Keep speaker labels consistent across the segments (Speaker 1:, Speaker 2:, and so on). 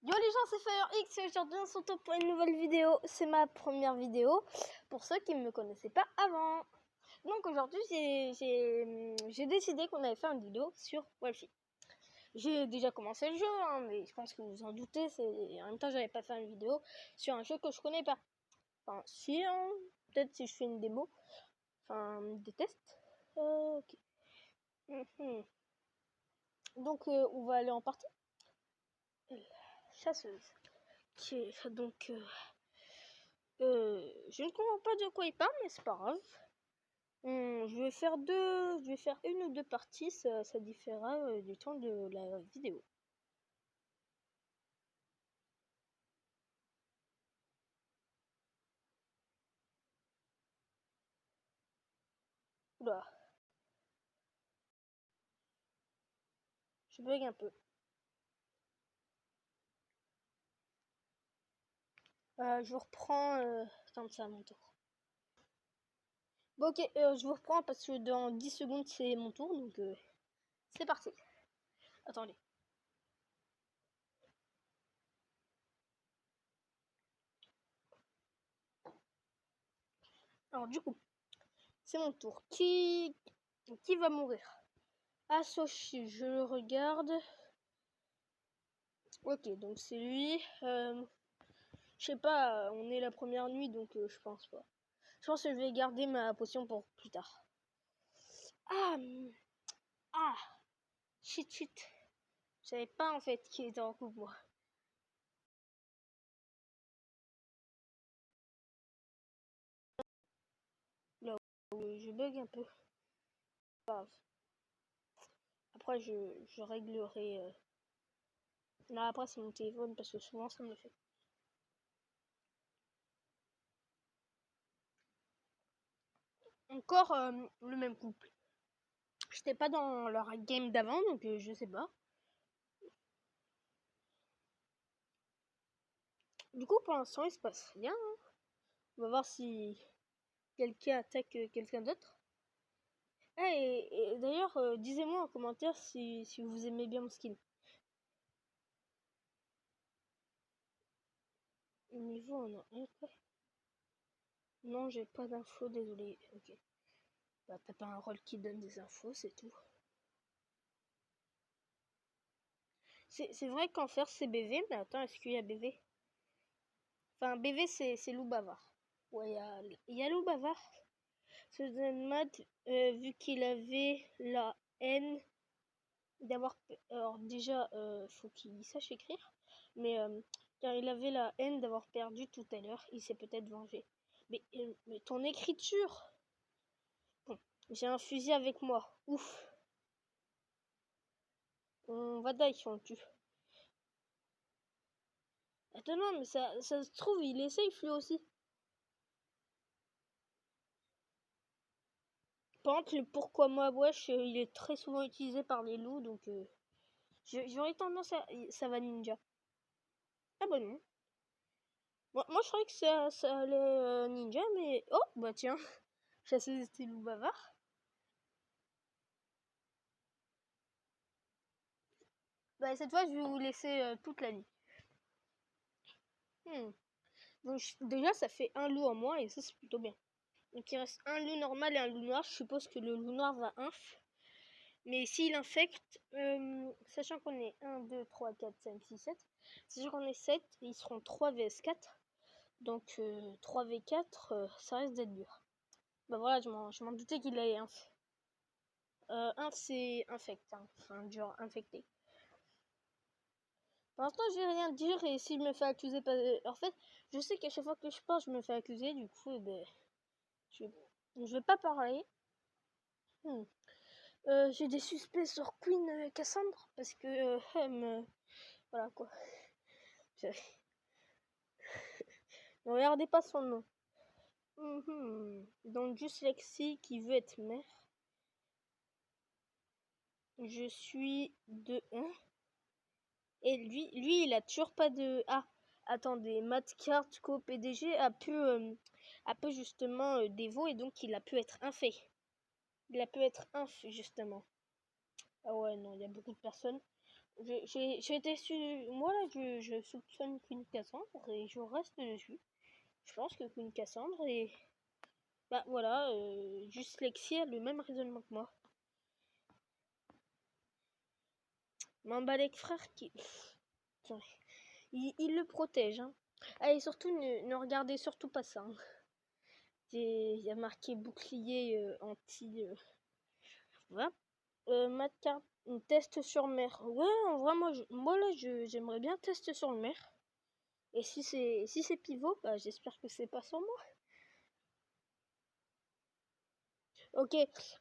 Speaker 1: Yo les gens, c'est FireX et aujourd'hui on se retrouve pour une nouvelle vidéo. C'est ma première vidéo pour ceux qui ne me connaissaient pas avant. Donc aujourd'hui j'ai décidé qu'on allait faire une vidéo sur Wolfie. J'ai déjà commencé le jeu, hein, mais je pense que vous en doutez. En même temps, j'avais pas fait une vidéo sur un jeu que je connais pas. Enfin, si, hein, peut-être si je fais une démo. Enfin, des tests. Ok. Donc on va aller en partie. Chasseuse. Donc je ne comprends pas de quoi il parle, mais c'est pas grave. Je vais faire une ou deux parties, ça différera du temps de la vidéo. Oula. Je bug un peu. Je vous reprends comme ça à mon tour. Bon ok, je vous reprends parce que dans 10 secondes c'est mon tour, donc c'est parti. Attendez. Alors du coup, c'est mon tour. Qui va mourir? Ah, Soshi, je le regarde. Ok, donc c'est lui. Je sais pas, on est la première nuit, donc je pense pas. Je pense que je vais garder ma potion pour plus tard. Ah, shit. Je savais pas en fait qu'il était en couple, moi. Là où je bug un peu. Grave. Après, je réglerai. Non, après, c'est mon téléphone parce que souvent ça me le fait. Encore le même couple. J'étais pas dans leur game d'avant, donc je sais pas. Du coup, pour l'instant, il se passe rien. Hein. On va voir si quelqu'un attaque quelqu'un d'autre. Ah, et d'ailleurs, disez-moi en commentaire si vous aimez bien mon skin. Niveau, on a un quoi? Non, j'ai pas d'infos, désolé. Ok. Bah, t'as pas un rôle qui donne des infos, c'est tout. C'est vrai qu'Enfer c'est BV, mais attends, est-ce qu'il y a BV? Enfin, BV c'est loup bavard. Ouais, il y a loup bavard. Ce Zenmat, vu qu'il avait la haine d'avoir. Alors, déjà, faut qu'il sache écrire. Mais car il avait la haine d'avoir perdu tout à l'heure, il s'est peut-être vengé. Mais ton écriture! Bon, j'ai un fusil avec moi. Ouf! On va die si on le tue. Attends, non, mais ça se trouve, il est safe lui aussi. Par contre, le pourquoi moi wesh, il est très souvent utilisé par les loups, donc j'aurais tendance à. Ça va ninja. Ah bah non. Moi je croyais que ça allait ninja, mais. Oh bah tiens, chasseuse c'était loup bavard. Bah cette fois je vais vous laisser toute la nuit. Donc déjà ça fait un loup en moins et ça c'est plutôt bien. Donc il reste un loup normal et un loup noir. Je suppose que le loup noir va inf. Mais s'il infecte, sachant qu'on est 1, 2, 3, 4, 5, 6, 7, sachant qu'on est 7, ils seront 3 vs 4. Donc 3v4, ça risque d'être dur. Bah voilà, je m'en doutais qu'il allait inf. Inf c'est infect, hein. Enfin genre infecté. Pour l'instant je vais rien dire et s'il me fait accuser pas... En fait, je sais qu'à chaque fois que je parle, je me fais accuser, du coup, ben, je vais pas parler. J'ai des suspects sur Queen Cassandre parce que voilà quoi. Ne regardez pas son nom. Donc dyslexie qui veut être mère. Je suis de 1. Et lui il a toujours pas de... Ah, attendez, Mathcard Co-PDG a pu justement dévo et donc il a pu être infé. Il a pu être inf justement. Ah ouais, non, il y a beaucoup de personnes. J'ai été moi là, je soupçonne Queen Cassandre et je reste dessus. Je pense que Queen Cassandre est... Bah voilà, juste Lexi a le même raisonnement que moi. Mambalek frère qui... Putain, il le protège. Hein. Ah, et surtout, ne regardez surtout pas ça. Hein. Il y a marqué bouclier anti... voilà. Matcard, test sur mer. Ouais, en vrai, moi là, j'aimerais bien tester sur le mer. Et si c'est pivot, bah j'espère que c'est pas sur moi. Ok,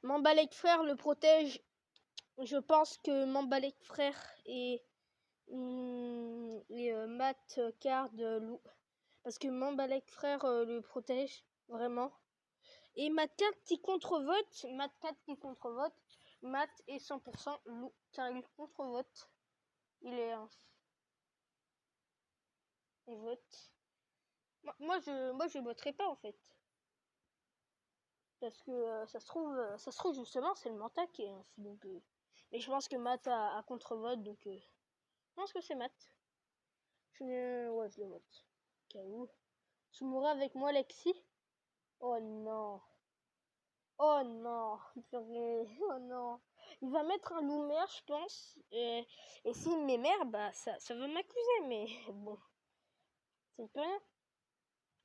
Speaker 1: Mambalek frère le protège. Je pense que Mambalek frère et Matt Card loup. Parce que Mambalek frère le protège vraiment. Et Matt Card qui contre-vote. Matt est 100% loup car il contre-vote. Il est il vote. Moi je voterai pas en fait. Parce que ça se trouve justement c'est le mental qui est ainsi donc mais je pense que Matt a contre-vote donc je pense que c'est Matt. Ouais, je le vote. Cas où. Tu mourras avec moi Lexi. Oh non. Oh non. Oh non. Il va mettre un loup mère je pense. Et s'il met mère bah ça va m'accuser mais bon. C'est pas rien.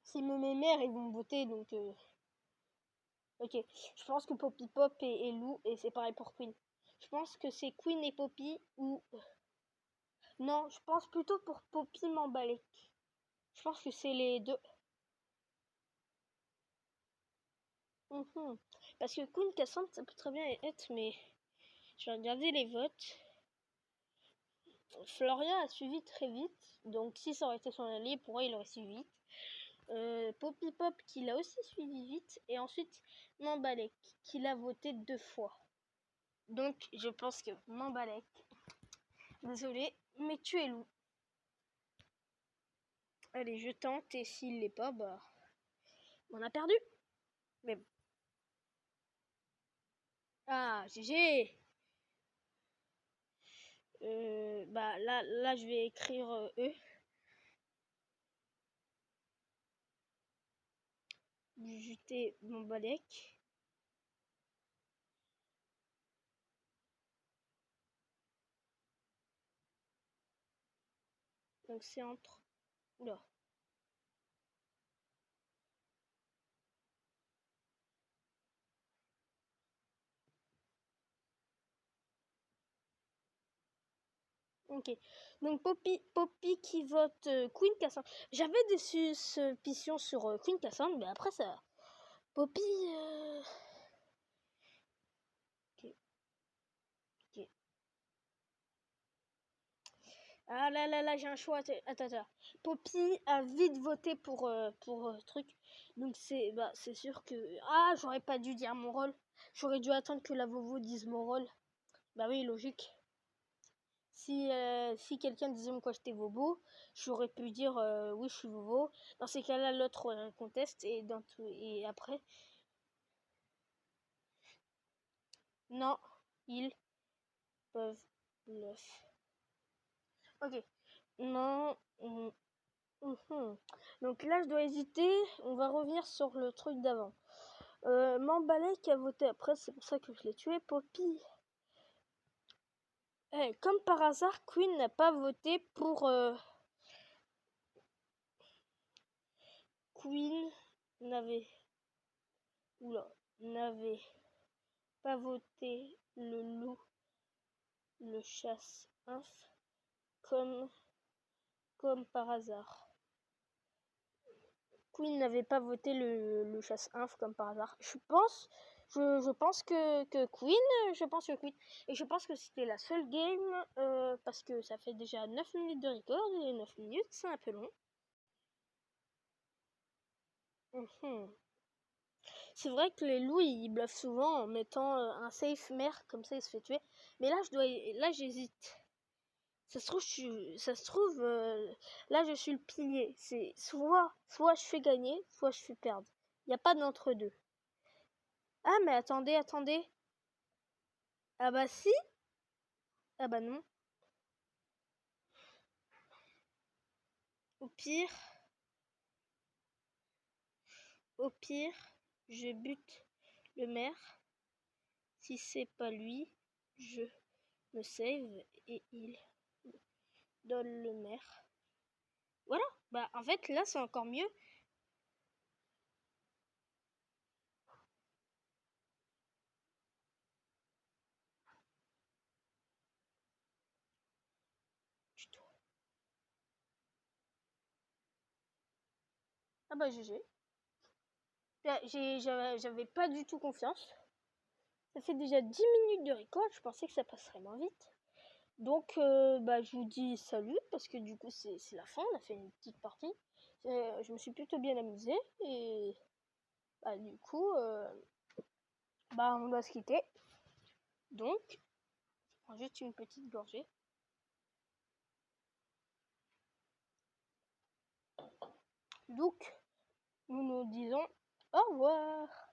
Speaker 1: S'il me met mère ils vont me voter donc ok, je pense que Poppy Pop et Lou, et c'est pareil pour Queen. Je pense que c'est Queen et Poppy ou... Non, je pense plutôt pour Poppy Mambalek. Je pense que c'est les deux. Parce que Queen Cassandre, ça peut très bien être, mais je vais regarder les votes. Florian a suivi très vite, donc si ça aurait été son allié, pour moi il aurait suivi vite. Poppy Pop qui l'a aussi suivi vite, et ensuite Mambalek qui l'a voté 2 fois. Donc je pense que Mambalek, désolé, mais tu es loup. Allez, je tente et s'il l'est pas, bah on a perdu. Mais bon. Ah, GG. Bah là je vais écrire E. Jeter mon balèque. Donc c'est entre... Oula. Ok. Donc Poppy qui vote Queen Cassandre. J'avais des suspicions sur Queen Cassandre, mais après ça... Poppy... Ok. Ok. Ah là, j'ai un choix. Attends. Poppy a vite voté pour truc. Donc c'est sûr que... Ah, j'aurais pas dû dire mon rôle. J'aurais dû attendre que la Vovo dise mon rôle. Bah oui, logique. Si quelqu'un disait quoi j'étais Vovo, j'aurais pu dire oui je suis Vovo. Dans ces cas-là, l'autre conteste et après... Non, ils peuvent bluff. Ok. Non. Donc là, je dois hésiter. On va revenir sur le truc d'avant. Mambalek a voté après, c'est pour ça que je l'ai tué. Poppy. Comme par hasard, Queen n'a pas voté pour... Queen n'avait pas voté le loup, le chasse inf, comme par hasard. Queen n'avait pas voté le chasse inf comme par hasard. Je pense que Queen, et je pense que c'était la seule game, parce que ça fait déjà 9 minutes de record, et 9 minutes, c'est un peu long. C'est vrai que les loups, ils bluffent souvent en mettant un safe mère, comme ça il se fait tuer. Mais là, j'hésite. Ça se trouve, là je suis le pilier. C'est soit je fais gagner, soit je fais perdre. Il n'y a pas d'entre-deux. Ah mais attendez. Ah bah si. Ah bah non. Au pire, je bute le maire. Si c'est pas lui, je me save et il donne le maire. Voilà, bah en fait là c'est encore mieux. Ah bah GG. J'avais pas du tout confiance. Ça fait déjà 10 minutes de record, je pensais que ça passerait moins vite. Donc bah je vous dis salut parce que du coup c'est la fin, on a fait une petite partie. Je me suis plutôt bien amusée et bah du coup bah on doit se quitter. Donc je prends juste une petite gorgée. Donc nous nous disons au revoir.